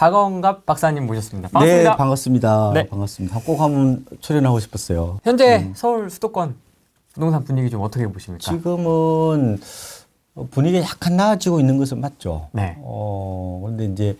박원갑 박사님 모셨습니다. 네, 반갑습니다. 반갑습니다. 네. 반갑습니다. 꼭 한번 출연하고 싶었어요. 현재 서울 수도권 부동산 분위기 좀 어떻게 보십니까? 지금은 분위기가 약간 나아지고 있는 것은 맞죠. 네. 그런데 이제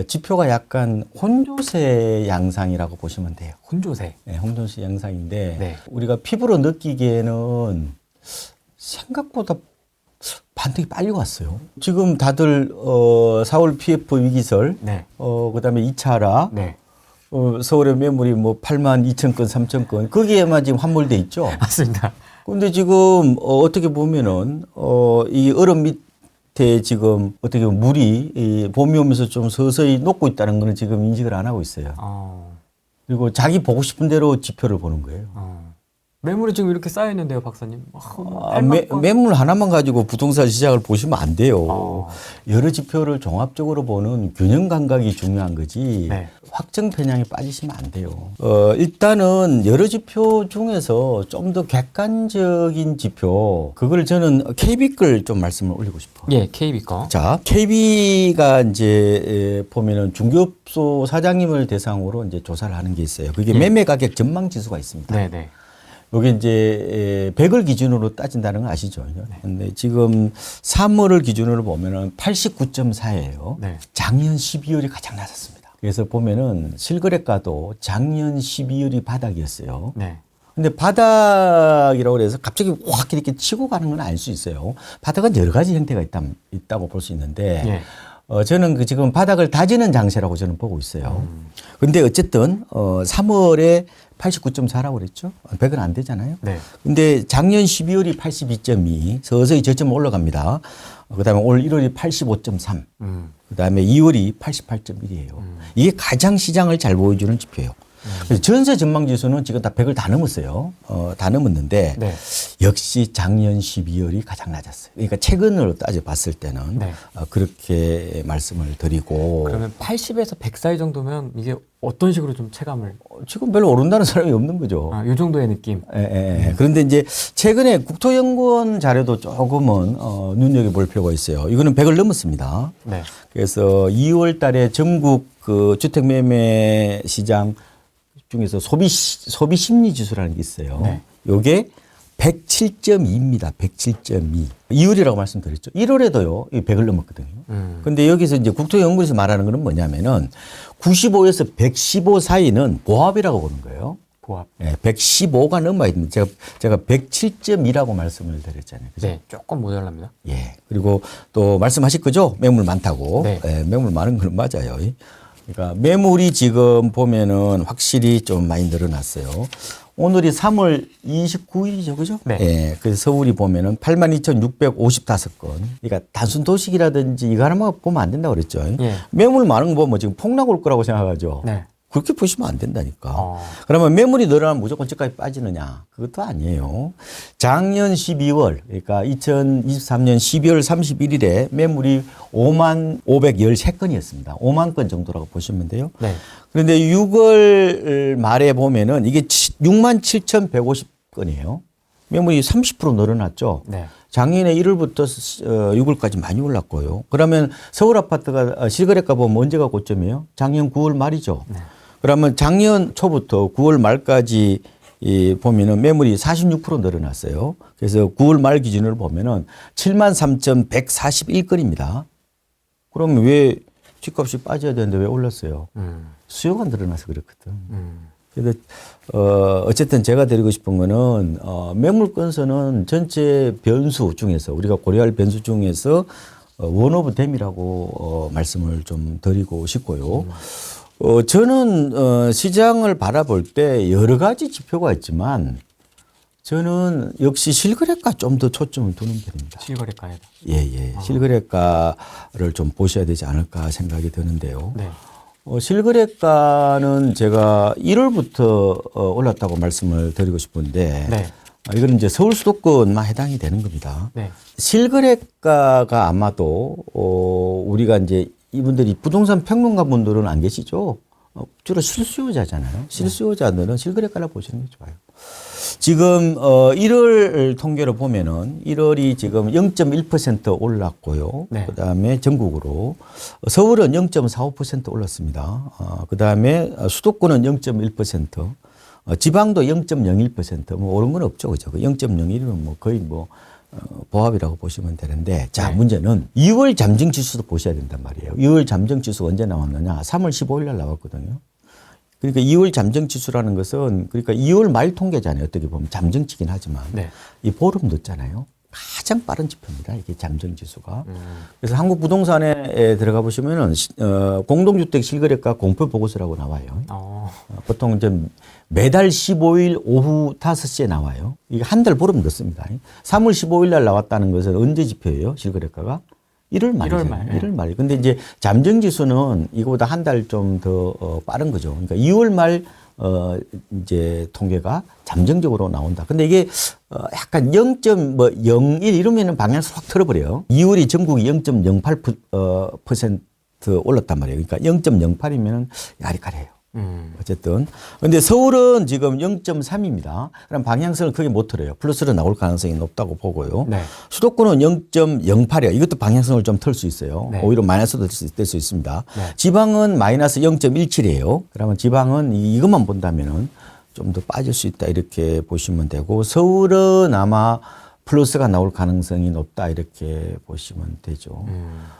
지표가 약간 혼조세 양상이라고 보시면 돼요. 혼조세. 네, 혼조세 양상인데 네. 우리가 피부로 느끼기에는 생각보다 반등이 빨리 왔어요. 지금 다들 4월 PF 위기설, 네. 그다음에 2차라, 네. 서울의 매물이 뭐 8만 2천 건, 3천 건 거기에만 지금 함몰돼 있죠. 맞습니다. 근데 지금 어떻게 보면은 이 얼음 밑에 지금 어떻게 보면 물이 이 봄이 오면서 좀 서서히 녹고 있다는 거는 지금 인식을 안 하고 있어요. 그리고 자기 보고 싶은 대로 지표를 보는 거예요. 매물이 지금 이렇게 쌓여 있는데요, 박사님. 8만 건? 매물 하나만 가지고 부동산 시장을 보시면 안 돼요. 여러 지표를 종합적으로 보는 균형 감각이 중요한 거지. 네. 확정 편향에 빠지시면 안 돼요. 일단은 여러 지표 중에서 좀 더 객관적인 지표, 그걸 저는 KB 걸 좀 말씀을 올리고 싶어요. 예, KB 거. 자, KB가 이제 보면은 중개업소 사장님을 대상으로 이제 조사를 하는 게 있어요. 그게 매매 가격 전망 지수가 있습니다. 네, 네. 이게 이제 100을 기준으로 따진다는 거 아시죠? 근데 지금 3월을 기준으로 보면은 89.4예요. 네. 작년 12월이 가장 낮았습니다. 그래서 보면은 실거래가도 작년 12월이 바닥이었어요. 네. 근데 바닥이라고 해서 갑자기 확 이렇게 치고 가는 건 알 수 있어요. 바닥은 여러 가지 형태가 있다고 볼 수 있는데, 예. 저는 그 지금 바닥을 다지는 장세라고 저는 보고 있어요. 근데 어쨌든, 3월에 89.4라고 그랬죠? 100은 안 되잖아요. 네. 근데 작년 12월이 82.2, 서서히 저점 올라갑니다. 그 다음에 올 1월이 85.3, 그 다음에 2월이 88.1이에요. 이게 가장 시장을 잘 보여주는 지표예요. 그래서 전세 전망 지수는 지금 다 100을 다 넘었어요. 다 넘었는데 네. 역시 작년 12월이 가장 낮았어요. 그러니까 최근으로 따져봤을 때는 네. 그렇게 말씀을 드리고 그러면 80에서 100 사이 정도면 이게 어떤 식으로 좀 체감을? 지금 별로 오른다는 사람이 없는 거죠. 이 정도의 느낌. 예. 그런데 이제 최근에 국토연구원 자료도 조금은 눈여겨볼 필요가 있어요. 이거는 100을 넘었습니다. 네. 그래서 2월 달에 전국 그 주택 매매 시장 중에서 소비 심리 지수라는 게 있어요. 네. 요게 107.2입니다. 107.2. 2월이라고 말씀드렸죠. 1월에도요, 100을 넘었거든요. 근데 여기서 이제 국토연구원에서 말하는 거는 뭐냐면은 95에서 115 사이는 보합이라고 보는 거예요. 보합. 네, 115가 넘어야 됩니다. 제가 107.2라고 말씀을 드렸잖아요. 그죠? 네. 조금 모자랍니다. 예. 그리고 또 말씀하실 거죠? 매물 많다고. 네. 예, 매물 많은 건 맞아요. 그러니까 매물이 지금 보면은 확실히 좀 많이 늘어났어요. 오늘이 3월 29일이죠. 그죠? 네. 예. 그래서 서울이 보면은 82,655건. 그러니까 단순 도식이라든지 이거 하나만 보면 안 된다고 그랬죠. 예. 매물 많은 거 보면 지금 폭락 올 거라고 생각하죠. 네. 그렇게 보시면 안 된다니까. 그러면 매물이 늘어나면 무조건 저까지 빠지느냐? 그것도 아니에요. 작년 12월, 그러니까 2023년 12월 31일에 매물이 5만 513건이었습니다. 5만 건 정도라고 보시면 돼요. 네. 그런데 6월 말에 보면은 이게 6만 7,150건이에요. 매물이 30% 늘어났죠. 네. 작년에 1월부터 6월까지 많이 올랐고요. 그러면 서울 아파트가 실거래가 보면 언제가 고점이에요? 작년 9월 말이죠. 네. 그러면 작년 초부터 9월 말까지 보면은 매물이 46% 늘어났어요. 그래서 9월 말 기준으로 보면은 73,141건입니다. 그러면 왜 집값이 빠져야 되는데 왜 올랐어요? 수요가 늘어나서 그렇거든. 그래서 어쨌든 제가 드리고 싶은 거는 매물 건수는 전체 변수 중에서 우리가 고려할 변수 중에서 원 오브 댐이라고 말씀을 좀 드리고 싶고요. 저는 시장을 바라볼 때 여러 가지 지표가 있지만 저는 역시 실거래가 좀 더 초점을 두는 편입니다. 실거래가에. 예. 실거래가를 좀 보셔야 되지 않을까 생각이 드는데요. 네. 실거래가는 제가 1월부터 올랐다고 말씀을 드리고 싶은데 네. 이거는 이제 서울 수도권만 해당이 되는 겁니다. 네. 실거래가가 아마도 우리가 이제 이분들이 부동산 평론가 분들은 안 계시죠? 주로 실수요자잖아요. 실수요자들은 실거래가를 보시는 게 좋아요. 지금 1월 통계로 보면은 1월이 지금 0.1% 올랐고요. 네. 그다음에 전국으로 서울은 0.45% 올랐습니다. 그다음에 수도권은 0.1%, 지방도 0.01%, 뭐 오른 건 없죠, 그죠? 0.01이면 뭐 거의 뭐 보합이라고 보시면 되는데, 자, 네. 문제는 2월 잠정 지수도 보셔야 된단 말이에요. 2월 잠정 지수가 언제 나왔느냐? 3월 15일 날 나왔거든요. 그러니까 2월 잠정 지수라는 것은, 그러니까 2월 말 통계잖아요. 어떻게 보면 잠정치긴 하지만 네. 이 보름 늦잖아요. 가장 빠른 지표입니다. 이게 잠정 지수가. 그래서 한국 부동산에 들어가 보시면은 공동주택 실거래가 공표 보고서라고 나와요. 보통 이제 매달 15일 오후 5시에 나와요. 이게 한 달 보름 늦습니다. 3월 15일 날 나왔다는 것은 언제 지표예요? 실거래가가? 1월 말이죠. 1월 말. 1월 말. 근데 이제 잠정 지수는 이거보다 한 달 좀 더 빠른 거죠. 그러니까 2월 말 이제 통계가 잠정적으로 나온다. 근데 이게 약간 0.01 이러면은 방향을 확 틀어버려요. 2월이 전국이 0.08% 올랐단 말이에요. 그러니까 0.08이면은 야리까리해요. 어쨌든. 근데 서울은 지금 0.3입니다. 그럼 방향성을 크게 못 틀어요. 플러스로 나올 가능성이 높다고 보고요. 네. 수도권은 0.08이에요. 이것도 방향성을 좀 틀 수 있어요. 네. 오히려 마이너스도 될 수 있습니다. 네. 지방은 마이너스 0.17이에요. 그러면 지방은 이것만 본다면은 좀 더 빠질 수 있다 이렇게 보시면 되고, 서울은 아마 플러스가 나올 가능성이 높다 이렇게 보시면 되죠.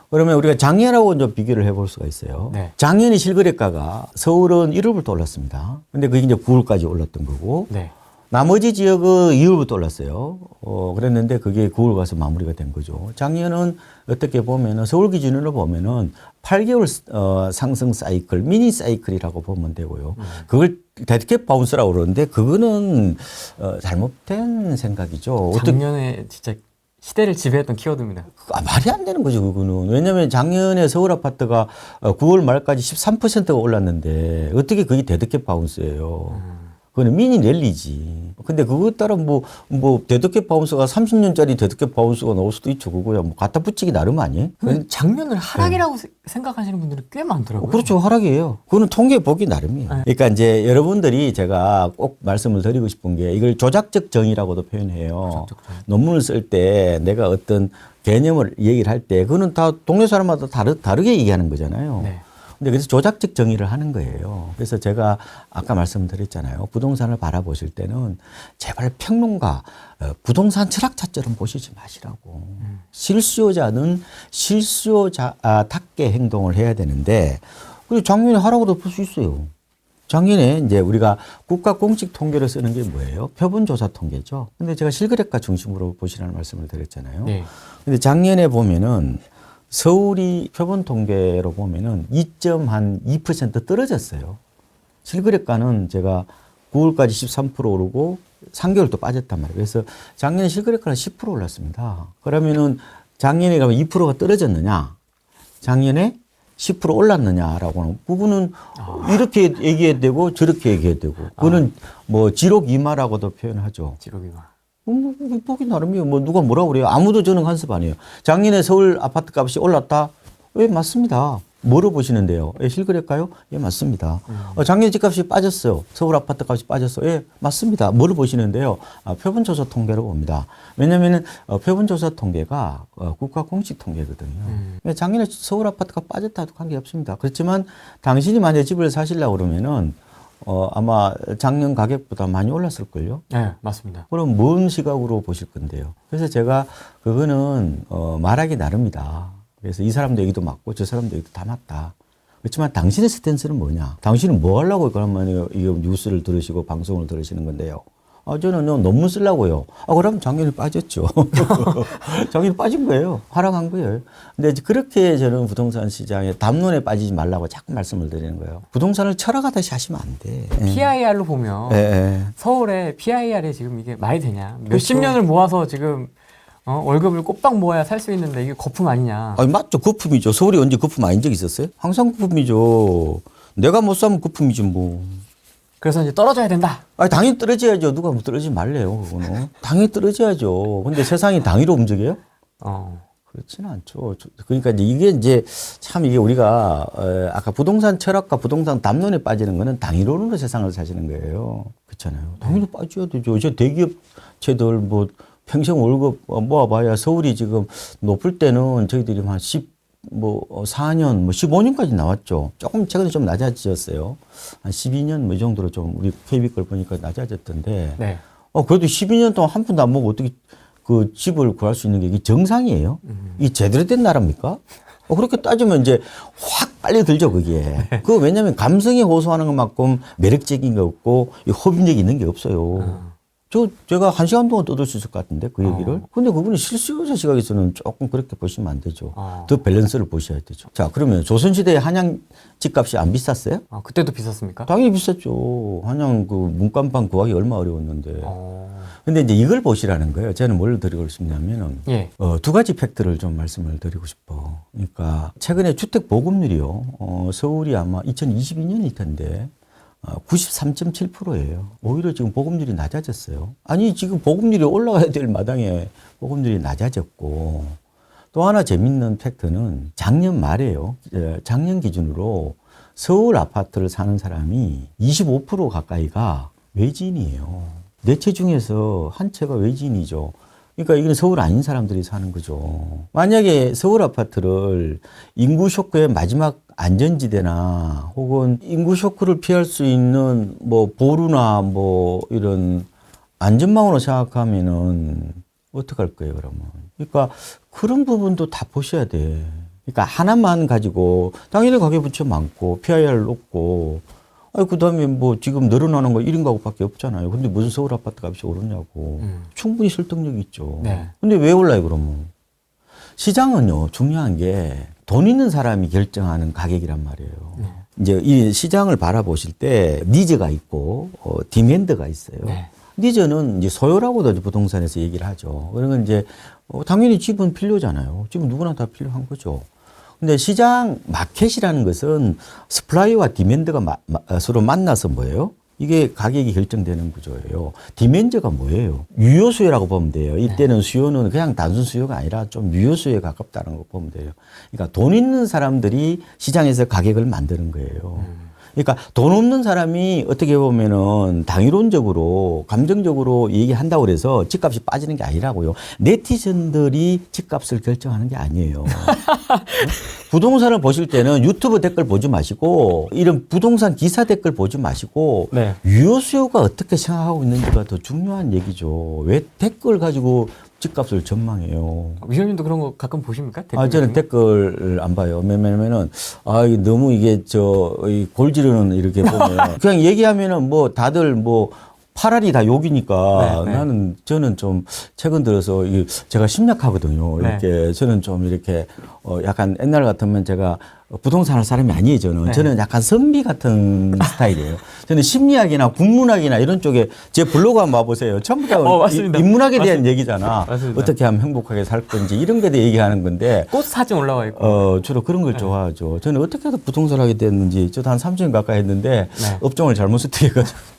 그러면 우리가 작년하고 좀 비교를 해볼 수가 있어요. 네. 작년에 실거래가가 서울은 1월부터 올랐습니다. 근데 그게 이제 9월까지 올랐던 거고, 네. 나머지 지역은 2월부터 올랐어요. 그랬는데 그게 9월 가서 마무리가 된 거죠. 작년은 어떻게 보면은 서울 기준으로 보면은 8개월 상승 사이클, 미니 사이클이라고 보면 되고요. 그걸 데드캣 바운스라고 그러는데 그거는 잘못된 생각이죠. 작년에 진짜 시대를 지배했던 키워드입니다. 말이 안 되는 거죠, 그거는. 왜냐하면 작년에 서울 아파트가 9월 말까지 13%가 올랐는데 어떻게 그게 데드캣 바운스예요. 그거는 미니 랠리지. 근데 그거 따라 뭐 데드캣 바운스가 30년짜리 데드캣 바운스가 나올 수도 있죠. 그거야 뭐 갖다 붙이기 나름 아니에요? 작년을 하락이라고 생각하시는 분들이 꽤 많더라고요. 그렇죠. 하락이에요. 그거는 통계 보기 나름이에요. 네. 그러니까 이제 여러분들이 제가 꼭 말씀을 드리고 싶은 게 이걸 조작적 정의라고도 표현해요. 조작적 정의. 논문을 쓸 때 내가 어떤 개념을 얘기를 할 때 그거는 다 동네 사람마다 다르게 얘기하는 거잖아요. 네. 근데 그래서 조작적 정의를 하는 거예요. 그래서 제가 아까 말씀드렸잖아요. 부동산을 바라보실 때는 제발 평론가, 부동산 철학자처럼 보시지 마시라고. 실수요자는 실수요자답게 행동을 해야 되는데, 그리고 작년에 하라고도 볼 수 있어요. 작년에 이제 우리가 국가 공식 통계를 쓰는 게 뭐예요? 표본조사 통계죠. 근데 제가 실거래가 중심으로 보시라는 말씀을 드렸잖아요. 네. 근데 작년에 보면은 서울이 표본 통계로 보면은 2.2% 떨어졌어요. 실거래가는 제가 9월까지 13% 오르고 3개월 또 빠졌단 말이에요. 그래서 작년에 실거래가는 10% 올랐습니다. 그러면은 작년에 가면 2%가 떨어졌느냐? 작년에 10% 올랐느냐라고 하는 부분은 이렇게 얘기해야 되고 저렇게 얘기해야 되고 그거는 뭐 지록이마라고도 표현하죠. 지록이마. 보기 나름이에요. 뭐 누가 뭐라고 그래요. 아무도 저는 간섭 안 해요. 작년에 서울 아파트 값이 올랐다? 예, 맞습니다. 뭐로 보시는데요? 예, 실거래가요? 예, 맞습니다. 작년에 집값이 빠졌어요. 서울 아파트 값이 빠졌어요. 예, 맞습니다. 뭐로 보시는데요? 표본조사 통계로 봅니다. 왜냐면은 표본조사 통계가 국가 공식 통계거든요. 작년에 서울 아파트가 빠졌다 해도 관계없습니다. 그렇지만 당신이 만약에 집을 사시려고 그러면은 아마 작년 가격보다 많이 올랐을걸요? 네, 맞습니다. 그럼 뭔 시각으로 보실 건데요? 그래서 제가 그거는 말하기 나름이다. 그래서 이 사람도 얘기도 맞고 저 사람도 얘기도 다 맞다. 그렇지만 당신의 스탠스는 뭐냐? 당신은 뭐 하려고 그러면 이 뉴스를 들으시고 방송을 들으시는 건데요? 저는 논문 쓰려고요. 그럼 작년에 빠졌죠. 작년에 빠진 거예요. 하락한 거예요. 근데 이제 그렇게 저는 부동산 시장에 담론에 빠지지 말라고 자꾸 말씀을 드리는 거예요. 부동산을 철학하다시 하시면 안 돼. PIR로 보면 서울에 PIR에 지금 이게 말이 되냐? 몇십 그렇죠. 년을 모아서 지금 월급을 꼬박 모아야 살 수 있는데 이게 거품 아니냐? 아니, 맞죠. 거품이죠. 서울이 언제 거품 아닌 적 있었어요? 항상 거품이죠. 내가 못 사면 거품이지 뭐. 그래서 이제 떨어져야 된다. 당연히 떨어져야죠. 누가 뭐 떨어지지 말래요, 그거는. 당연히 떨어져야죠. 근데 세상이 당위로 움직여요? 그렇지는 않죠. 그러니까 이게 참 이게 우리가 아까 부동산 철학과 부동산 담론에 빠지는 거는 당위론으로 세상을 사시는 거예요. 그렇잖아요. 당연히 빠져야 되죠. 저 대기업체들 뭐 평생 월급 모아봐야 서울이 지금 높을 때는 저희들이 한 4년, 15년까지 나왔죠. 조금 최근에 좀 낮아졌어요. 한 12년 뭐 이 정도로 좀 우리 KB 걸 보니까 낮아졌던데. 네. 그래도 12년 동안 한 푼도 안 먹고 어떻게 그 집을 구할 수 있는 게 이게 정상이에요? 이게 제대로 된 나라입니까? 그렇게 따지면 이제 확 빨리 들죠, 그게. 그거 왜냐면 감성이 호소하는 것만큼 매력적인 게 없고 흡입력이 있는 게 없어요. 제가 1시간 동안 떠들 수 있을 것 같은데, 그 얘기를. 근데 그분이 실수요자 시각에서는 조금 그렇게 보시면 안 되죠. 더 밸런스를 보셔야 되죠. 자, 그러면 조선시대에 한양 집값이 안 비쌌어요? 그때도 비쌌습니까? 당연히 비쌌죠. 한양 그 문간방 구하기 얼마 어려웠는데. 근데 이제 이걸 보시라는 거예요. 저는 뭘 드리고 싶냐면은, 예. 두 가지 팩트를 좀 말씀을 드리고 싶어. 그러니까, 최근에 주택 보급률이요. 서울이 아마 2022년일 텐데, 93.7%예요. 오히려 지금 보급률이 낮아졌어요. 아니, 지금 보급률이 올라가야 될 마당에 보급률이 낮아졌고, 또 하나 재밌는 팩트는 작년 말에요. 작년 기준으로 서울 아파트를 사는 사람이 25% 가까이가 외지인이에요. 네 채 중에서 한 채가 외지인이죠. 그러니까 이건 서울 아닌 사람들이 사는 거죠. 만약에 서울 아파트를 인구 쇼크의 마지막 안전지대나 혹은 인구 쇼크를 피할 수 있는 뭐 보루나 뭐 이런 안전망으로 생각하면은 어떡할 거예요, 그러면. 그러니까 그런 부분도 다 보셔야 돼. 그러니까 하나만 가지고 당연히 가계부채 많고 PIR 높고 그 다음에 뭐 지금 늘어나는 거 1인 가구밖에 없잖아요. 근데 무슨 서울 아파트 값이 오르냐고. 충분히 설득력이 있죠. 네. 근데 왜 올라요, 그러면? 시장은요, 중요한 게 돈 있는 사람이 결정하는 가격이란 말이에요. 네. 이제 이 시장을 바라보실 때 니즈가 있고, 디맨드가 있어요. 네. 니즈는 이제 소요라고도 부동산에서 얘기를 하죠. 그러면 이제 당연히 집은 필요잖아요. 집은 누구나 다 필요한 거죠. 근데 시장 마켓이라는 것은 스플라이와 디맨드가 서로 만나서 뭐예요? 이게 가격이 결정되는 구조예요. 디맨드가 뭐예요? 유효수요라고 보면 돼요. 이때는 수요는 그냥 단순 수요가 아니라 좀 유효수요에 가깝다는 거 보면 돼요. 그러니까 돈 있는 사람들이 시장에서 가격을 만드는 거예요. 그러니까 돈 없는 사람이 어떻게 보면은 당이론적으로 감정적으로 얘기한다고 그래서 집값이 빠지는 게 아니라고요. 네티즌들이 집값을 결정하는 게 아니에요. 부동산을 보실 때는 유튜브 댓글 보지 마시고 이런 부동산 기사 댓글 보지 마시고 네. 유효 수요가 어떻게 생각하고 있는지가 더 중요한 얘기죠. 왜 댓글 가지고 집값을 전망해요. 위원님도 그런 거 가끔 보십니까? 저는 댓글 안 봐요. 왜냐면은, 너무 이게 이 골지르는 이렇게 보면. 그냥 얘기하면은 뭐 다들 뭐 파랄이 다 욕이니까 저는 좀 최근 들어서 제가 심리학하거든요. 이렇게 저는 좀 이렇게 약간 옛날 같으면 제가 부동산 할 사람이 아니에요, 저는. 저는 약간 선비 같은 스타일이에요. 저는 심리학이나 국문학이나 이런 쪽에 제 블로그 한번 와보세요. 전부 다 인문학에 대한 얘기잖아. 맞습니다. 어떻게 하면 행복하게 살 건지 이런 거에 대해 얘기하는 건데. 꽃 사진 올라와 있고. 주로 그런 걸 좋아하죠. 저는 어떻게 해서 부동산을 하게 됐는지 저도 한 3년 가까이 했는데 업종을 잘못 선택해가지고.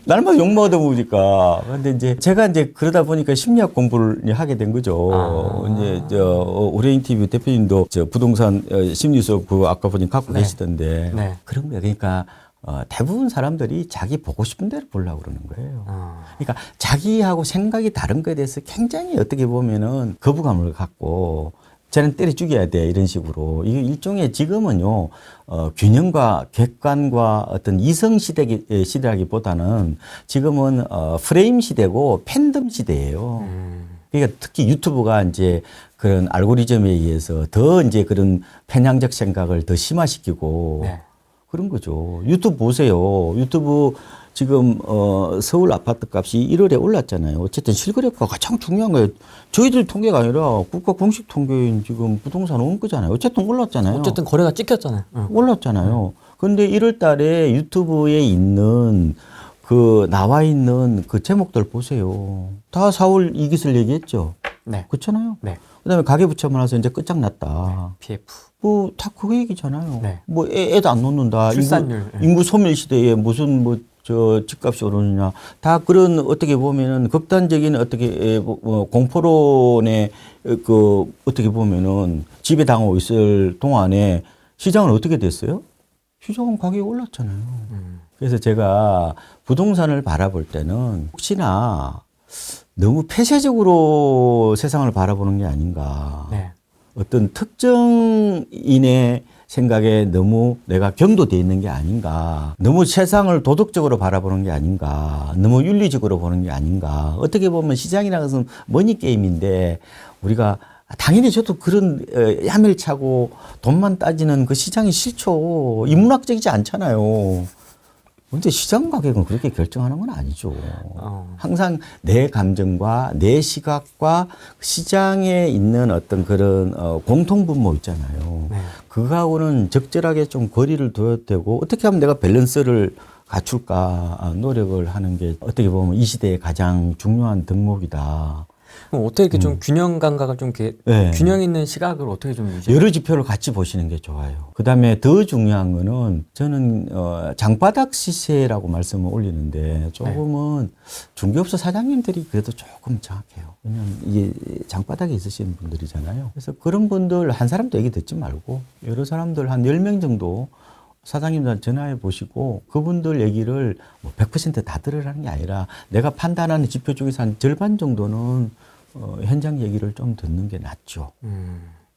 날마다 욕먹어도 보니까. 근데 이제 제가 이제 그러다 보니까 심리학 공부를 하게 된 거죠. 이제 오레인 TV 대표님도 부동산 심리 수업 아까 보니 갖고 계시던데. 그런 거예요. 그러니까 대부분 사람들이 자기 보고 싶은 대로 보려고 그러는 거예요. 그러니까 자기하고 생각이 다른 거에 대해서 굉장히 어떻게 보면은 거부감을 갖고 쟤는 때려 죽여야 돼 이런 식으로 이게 일종의 지금은요 균형과 객관과 어떤 이성 시대라기보다는 지금은 프레임 시대고 팬덤 시대예요. 그러니까 특히 유튜브가 이제 그런 알고리즘에 의해서 더 이제 그런 편향적 생각을 더 심화시키고 그런 거죠. 유튜브 보세요. 유튜브 지금 서울 아파트 값이 1월에 올랐잖아요. 어쨌든 실거래가 가장 중요한 거예요. 저희들 통계가 아니라 국가 공식 통계인 지금 부동산 온 거잖아요. 어쨌든 올랐잖아요. 어쨌든 거래가 찍혔잖아요. 올랐잖아요. 근데 1월 달에 유튜브에 있는 나와 있는 그 제목들 보세요. 다 4월 이깃을 얘기했죠. 네. 그렇잖아요. 네. 그 다음에 가계부채만 와서 이제 끝장났다. PF. 다 그 얘기잖아요. 네. 애도 안 놓는다. 출산율. 인구 소멸 시대에 무슨 집값이 오르느냐. 다 그런 어떻게 보면은 극단적인 어떻게 공포론에 어떻게 보면은 지배당하고 있을 동안에 시장은 어떻게 됐어요? 시장 가격이 올랐잖아요. 그래서 제가 부동산을 바라볼 때는 혹시나 너무 폐쇄적으로 세상을 바라보는 게 아닌가. 네. 어떤 특정인의 생각에 너무 내가 경도돼 있는 게 아닌가. 너무 세상을 도덕적으로 바라보는 게 아닌가. 너무 윤리적으로 보는 게 아닌가. 어떻게 보면 시장이라는 것은 머니 게임인데 우리가 당연히 저도 그런 야멸차고 돈만 따지는 그 시장이 싫죠. 인문학적이지 않잖아요. 근데 시장 가격은 그렇게 결정하는 건 아니죠. 항상 내 감정과 내 시각과 시장에 있는 어떤 그런 공통분모 있잖아요. 네. 그거하고는 적절하게 좀 거리를 둬야 되고 어떻게 하면 내가 밸런스를 갖출까 노력을 하는 게 어떻게 보면 이 시대의 가장 중요한 덕목이다. 그럼 어떻게 이렇게 좀 균형 감각을 좀 이렇게 네. 균형 있는 시각을 어떻게 좀 유지? 여러 지표를 같이 보시는 게 좋아요. 그 다음에 더 중요한 거는 저는 장바닥 시세라고 말씀을 올리는데 조금은 중개업소 사장님들이 그래도 조금 정확해요. 왜냐하면 이게 장바닥에 있으시는 분들이잖아요. 그래서 그런 분들 한 사람도 얘기 듣지 말고 여러 사람들 한 10명 정도 사장님들 전화해 보시고 그분들 얘기를 뭐 100%다 들으라는 게 아니라 내가 판단하는 지표 중에서 한 절반 정도는 현장 얘기를 좀 듣는 게 낫죠.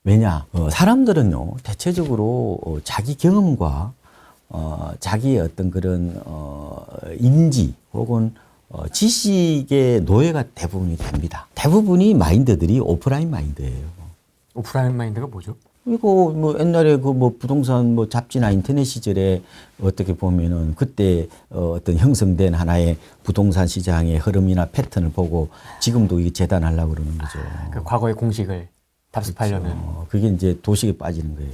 왜냐? 사람들은요, 대체적으로 자기 경험과 자기의 어떤 그런 인지 혹은 지식의 노예가 대부분이 됩니다. 대부분이 마인드들이 오프라인 마인드예요. 오프라인 마인드가 뭐죠? 이거 뭐 옛날에 그 뭐 부동산 뭐 잡지나 인터넷 시절에 어떻게 보면은 그때 어떤 형성된 하나의 부동산 시장의 흐름이나 패턴을 보고 지금도 이게 재단하려고 그러는 거죠. 그 과거의 공식을 답습하려는. 그게 이제 도식에 빠지는 거예요.